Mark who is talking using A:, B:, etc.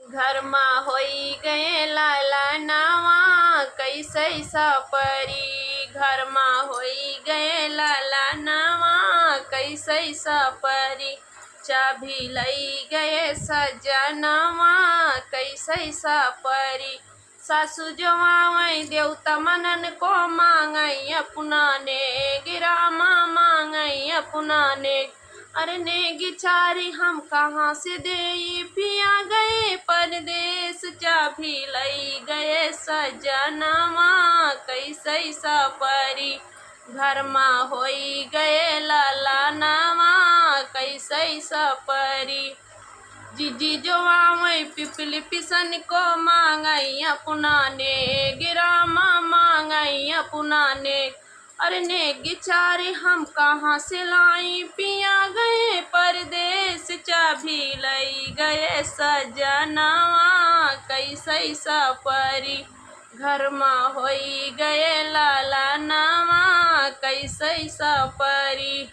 A: घर में होई गए लाला नावा कैसे सपरी। घर में होई गए लाला नावा कैसे सपरी। चाबी लई गए सजनवा कैसे सपरी। सासु जवाई देवता मनन को मांगई अपना ने गिरा मांगई अपना ने। अरे नेगी चारी हम कहाँ से दे पिया गए परदेश। चाबी लई गए सजनवा कैसे सपरी। घर में होई गए लाला नावा कैसे सपरी। जीजी जोवाई पिपली पिसन को मांगई अपना ने गिरा मांगई अपना ने। अरे नेगी चारी हम कहाँ से लाई पिया गए परदेश। चाबी लई गए सजनवा कैसे सपरी। घर में होई गए लाला नावा कैसे सपरी।